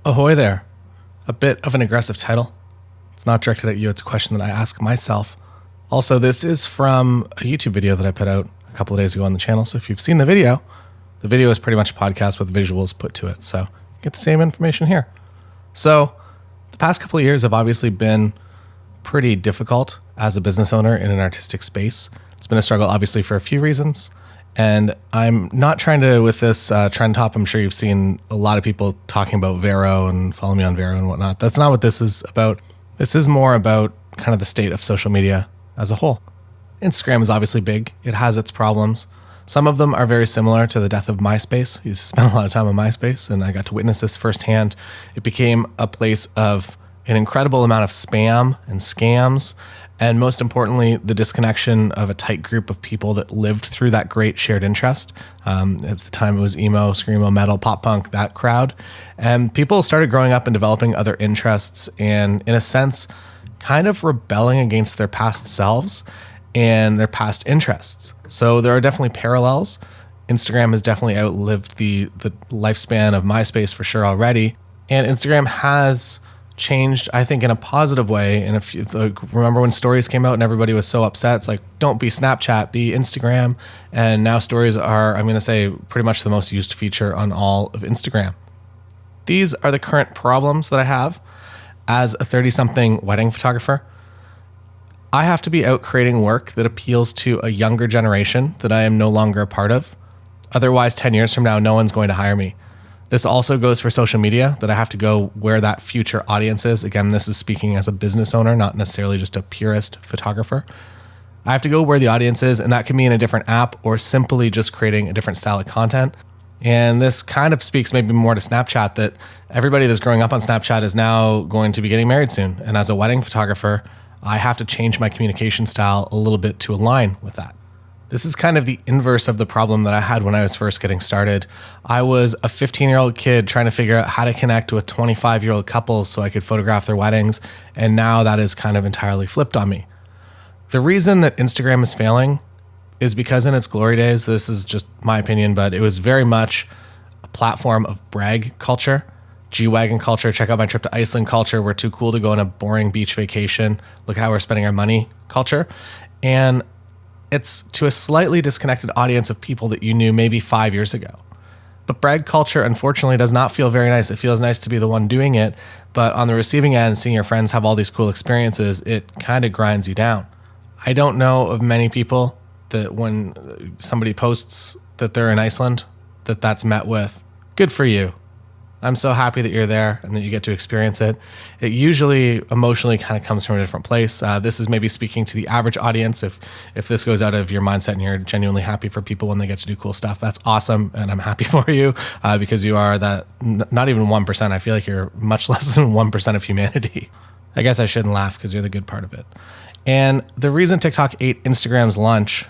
Ahoy there. A bit of an aggressive title. It's not directed at you, it's a question that I ask myself. Also, this is from a YouTube video that I put out a couple of days ago on the channel, so if you've seen the video is pretty much a podcast with visuals put to it, so you get the same information here. So, the past couple of years have obviously been pretty difficult as a business owner in an artistic space. It's been a struggle, obviously, for a few reasons. And I'm not trying to, with this trend top, I'm sure you've seen a lot of people talking about Vero and follow me on Vero and whatnot. That's not what this is about. This is more about kind of the state of social media as a whole. Instagram is obviously big. It has its problems. Some of them are very similar to the death of MySpace. I used to spend a lot of time on MySpace, and I got to witness this firsthand. It became a place of an incredible amount of spam and scams, and most importantly, the disconnection of a tight group of people that lived through that great shared interest. At the time, it was emo, screamo, metal, pop punk, that crowd. And people started growing up and developing other interests and, in a sense, kind of rebelling against their past selves and their past interests. So there are definitely parallels. Instagram has definitely outlived the lifespan of MySpace for sure already. And Instagram has changed, I think, in a positive way. And if you remember when stories came out and everybody was so upset, it's like, don't be Snapchat, be Instagram. And now stories are, I'm going to say, pretty much the most used feature on all of Instagram. These are the current problems that I have as a 30-something wedding photographer. I have to be out creating work that appeals to a younger generation that I am no longer a part of. Otherwise, 10 years from now, no one's going to hire me. This also goes for social media, that I have to go where that future audience is. Again, this is speaking as a business owner, not necessarily just a purist photographer. I have to go where the audience is, and that can be in a different app or simply just creating a different style of content. And this kind of speaks maybe more to Snapchat, that everybody that's growing up on Snapchat is now going to be getting married soon. And as a wedding photographer, I have to change my communication style a little bit to align with that. This is kind of the inverse of the problem that I had when I was first getting started. I was a 15-year-old kid trying to figure out how to connect with 25-year-old couples so I could photograph their weddings, and now that is kind of entirely flipped on me. The reason that Instagram is failing is because in its glory days, this is just my opinion, but it was very much a platform of brag culture, G-Wagon culture, check out my trip to Iceland culture, we're too cool to go on a boring beach vacation, look how we're spending our money culture. And it's to a slightly disconnected audience of people that you knew maybe 5 years ago. But brag culture, unfortunately, does not feel very nice. It feels nice to be the one doing it, but on the receiving end, seeing your friends have all these cool experiences, it kind of grinds you down. I don't know of many people that when somebody posts that they're in Iceland, that's met with, good for you. I'm so happy that you're there and that you get to experience it. It usually emotionally kind of comes from a different place. This is maybe speaking to the average audience. If this goes out of your mindset and you're genuinely happy for people when they get to do cool stuff, that's awesome. And I'm happy for you because you are that, not even 1%. I feel like you're much less than 1% of humanity. I guess I shouldn't laugh because you're the good part of it. And the reason TikTok ate Instagram's lunch,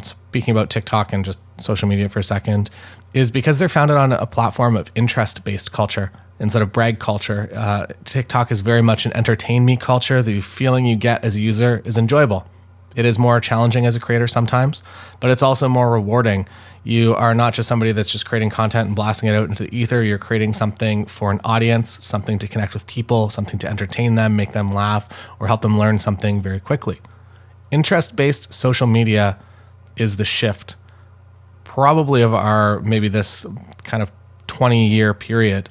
speaking about TikTok and just social media for a second, is because they're founded on a platform of interest-based culture instead of brag culture. TikTok is very much an entertain me culture. The feeling you get as a user is enjoyable. It is more challenging as a creator sometimes, but it's also more rewarding. You are not just somebody that's just creating content and blasting it out into the ether. You're creating something for an audience, something to connect with people, something to entertain them, make them laugh, or help them learn something very quickly. Interest-based social media is the shift, probably of our, maybe this kind of 20-year period,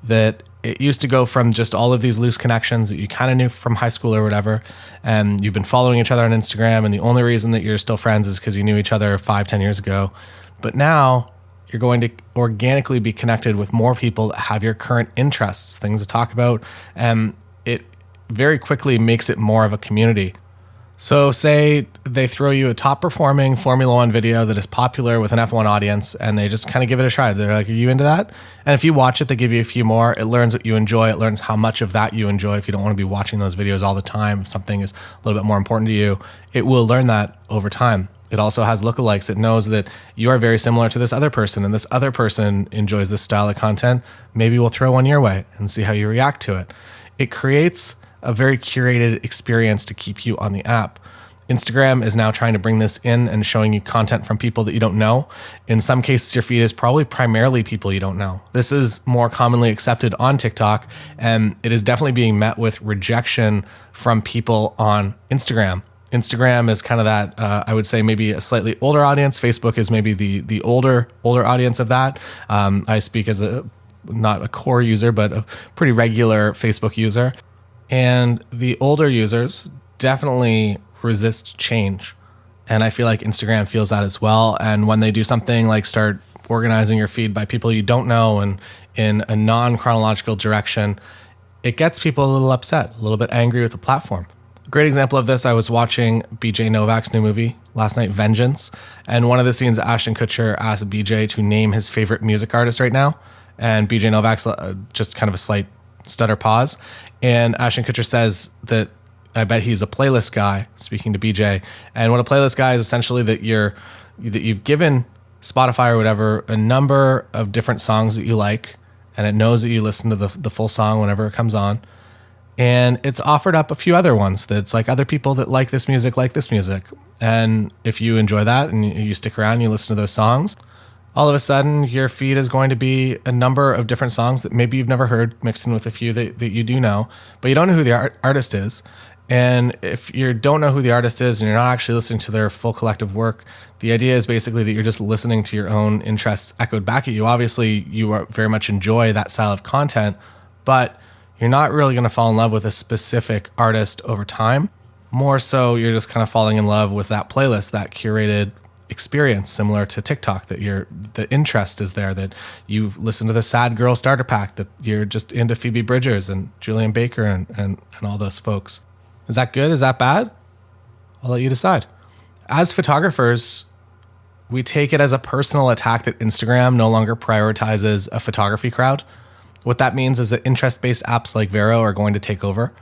that it used to go from just all of these loose connections that you kind of knew from high school or whatever, and you've been following each other on Instagram, and the only reason that you're still friends is because you knew each other 5-10 years ago. But now you're going to organically be connected with more people that have your current interests, things to talk about, and it very quickly makes it more of a community. So say they throw you a top performing Formula One video that is popular with an F1 audience and they just kind of give it a try. They're like, are you into that? And if you watch it, they give you a few more. It learns what you enjoy. It learns how much of that you enjoy. If you don't want to be watching those videos all the time, if something is a little bit more important to you, it will learn that over time. It also has lookalikes. It knows that you are very similar to this other person and this other person enjoys this style of content. Maybe we'll throw one your way and see how you react to it. It creates a very curated experience to keep you on the app. Instagram is now trying to bring this in and showing you content from people that you don't know. In some cases, your feed is probably primarily people you don't know. This is more commonly accepted on TikTok, and it is definitely being met with rejection from people on Instagram. Instagram is kind of that, I would say maybe a slightly older audience. Facebook is maybe the older audience of that. I speak as not a core user, but a pretty regular Facebook user. And the older users definitely resist change. And I feel like Instagram feels that as well. And when they do something like start organizing your feed by people you don't know and in a non-chronological direction, it gets people a little upset, a little bit angry with the platform. A great example of this, I was watching BJ Novak's new movie last night, Vengeance. And one of the scenes, Ashton Kutcher asked BJ to name his favorite music artist right now. And BJ Novak's just kind of a slight stutter pause. And Ashton Kutcher says that I bet he's a playlist guy, speaking to BJ. And what a playlist guy is essentially that you've given Spotify or whatever a number of different songs that you like, and it knows that you listen to the full song whenever it comes on. And it's offered up a few other ones that's like other people that like this music. And if you enjoy that and you stick around and you listen to those songs, all of a sudden your feed is going to be a number of different songs that maybe you've never heard mixed in with a few that you do know, but you don't know who the artist is. And if you don't know who the artist is and you're not actually listening to their full collective work, the idea is basically that you're just listening to your own interests echoed back at you. Obviously, you very much enjoy that style of content, but you're not really going to fall in love with a specific artist over time. More so, you're just kind of falling in love with that playlist, that curated experience, similar to TikTok, that the interest is there, that you listen to the Sad Girl Starter Pack, that you're just into Phoebe Bridgers and Julian Baker and all those folks. Is that good? Is that bad? I'll let you decide. As photographers, we take it as a personal attack that Instagram no longer prioritizes a photography crowd. What that means is that interest-based apps like Vero are going to take over.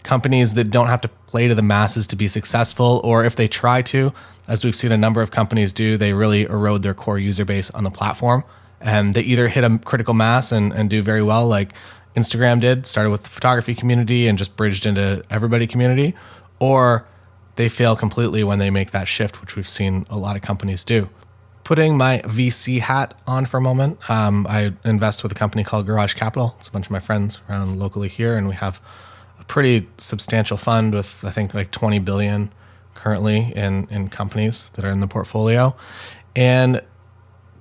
Companies that don't have to play to the masses to be successful, or if they try to, as we've seen a number of companies do, they really erode their core user base on the platform. And they either hit a critical mass and do very well, like Instagram did, started with the photography community and just bridged into everybody community, or they fail completely when they make that shift, which we've seen a lot of companies do. Putting my VC hat on for a moment, I invest with a company called Garage Capital. It's a bunch of my friends around locally here, and we have a pretty substantial fund with, I think, like 20 billion currently in companies that are in the portfolio. And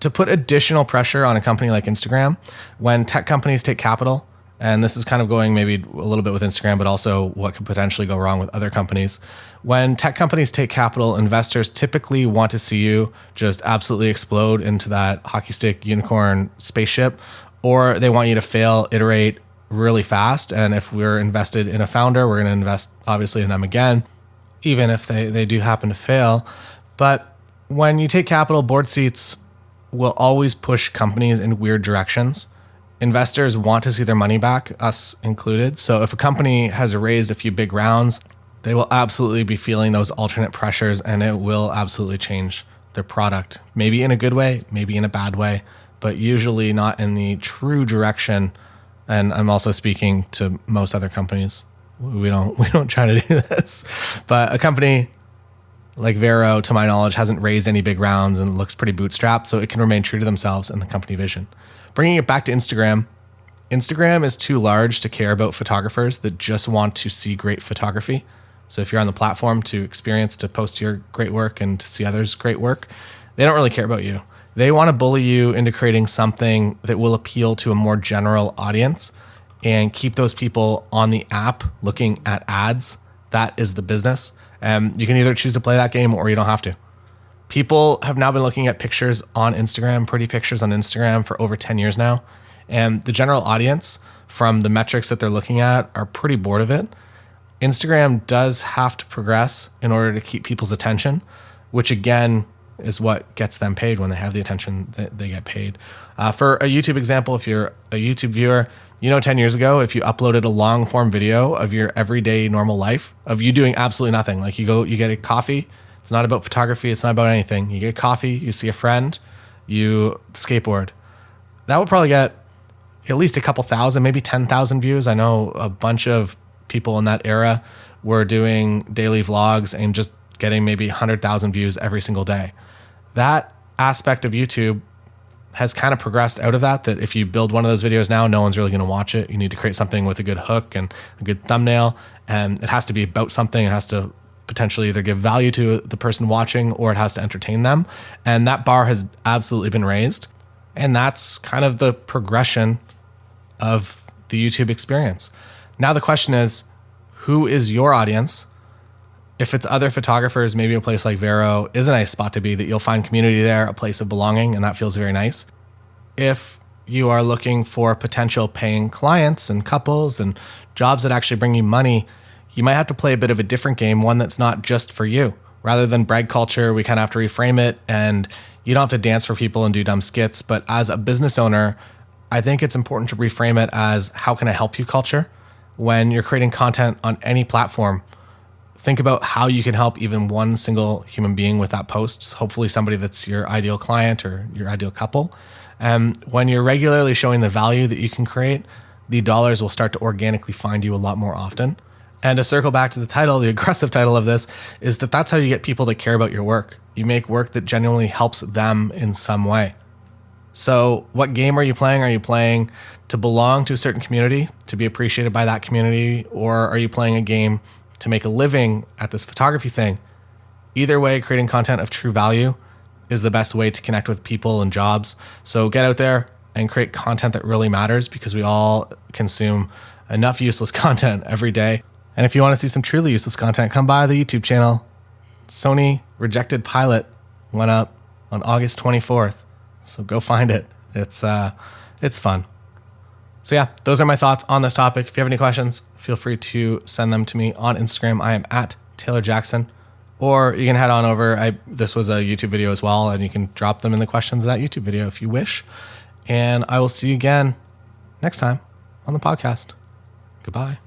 to put additional pressure on a company like Instagram, when tech companies take capital, and this is kind of going maybe a little bit with Instagram, but also what could potentially go wrong with other companies. When tech companies take capital, investors typically want to see you just absolutely explode into that hockey stick unicorn spaceship, or they want you to fail, iterate really fast. And if we're invested in a founder, we're going to invest obviously in them again, even if they do happen to fail. But when you take capital, board seats will always push companies in weird directions. Investors want to see their money back, us included. So if a company has raised a few big rounds, they will absolutely be feeling those alternate pressures, and it will absolutely change their product. Maybe in a good way, maybe in a bad way, but usually not in the true direction. And I'm also speaking to most other companies. We don't try to do this. But a company like Vero, to my knowledge, hasn't raised any big rounds and looks pretty bootstrapped, so it can remain true to themselves and the company vision. Bringing it back to Instagram, Instagram is too large to care about photographers that just want to see great photography. So if you're on the platform to experience, to post your great work and to see others' great work, they don't really care about you. They want to bully you into creating something that will appeal to a more general audience and keep those people on the app looking at ads. That is the business. You can either choose to play that game or you don't have to. People have now been looking at pictures on Instagram, pretty pictures on Instagram, for over 10 years now. And the general audience, from the metrics that they're looking at, are pretty bored of it. Instagram does have to progress in order to keep people's attention, which again is what gets them paid. When they have the attention, they get paid. For a YouTube example, if you're a YouTube viewer, 10 years ago, if you uploaded a long form video of your everyday normal life, of you doing absolutely nothing, like you get a coffee. It's not about photography. It's not about anything. You get coffee, you see a friend, you skateboard. That would probably get at least a couple thousand, maybe 10,000 views. I know a bunch of people in that era were doing daily vlogs and just getting maybe 100,000 views every single day. That aspect of YouTube has kind of progressed out of that if you build one of those videos now, no one's really going to watch it. You need to create something with a good hook and a good thumbnail, and it has to be about something. It has to potentially either give value to the person watching or it has to entertain them. And that bar has absolutely been raised. And that's kind of the progression of the YouTube experience. Now the question is, who is your audience? If it's other photographers, maybe a place like Vero is a nice spot to be, that you'll find community there, a place of belonging, and that feels very nice. If you are looking for potential paying clients and couples and jobs that actually bring you money, you might have to play a bit of a different game, one that's not just for you. Rather than brag culture, we kind of have to reframe it, and you don't have to dance for people and do dumb skits. But as a business owner, I think it's important to reframe it as, how can I help you culture? When you're creating content on any platform, think about how you can help even one single human being with that post, hopefully somebody that's your ideal client or your ideal couple. When you're regularly showing the value that you can create, the dollars will start to organically find you a lot more often. And to circle back to the title, the aggressive title of this is that's how you get people to care about your work. You make work that genuinely helps them in some way. So what game are you playing? Are you playing to belong to a certain community, to be appreciated by that community? Or are you playing a game to make a living at this photography thing? Either way, creating content of true value is the best way to connect with people and jobs. So get out there and create content that really matters, because we all consume enough useless content every day. And if you want to see some truly useless content, come by the YouTube channel. Sony Rejected Pilot went up on August 24th. So go find it. It's fun. So yeah, those are my thoughts on this topic. If you have any questions, feel free to send them to me on Instagram. I am at Taylor Jackson. Or you can head on over. This was a YouTube video as well, and you can drop them in the questions of that YouTube video if you wish. And I will see you again next time on the podcast. Goodbye.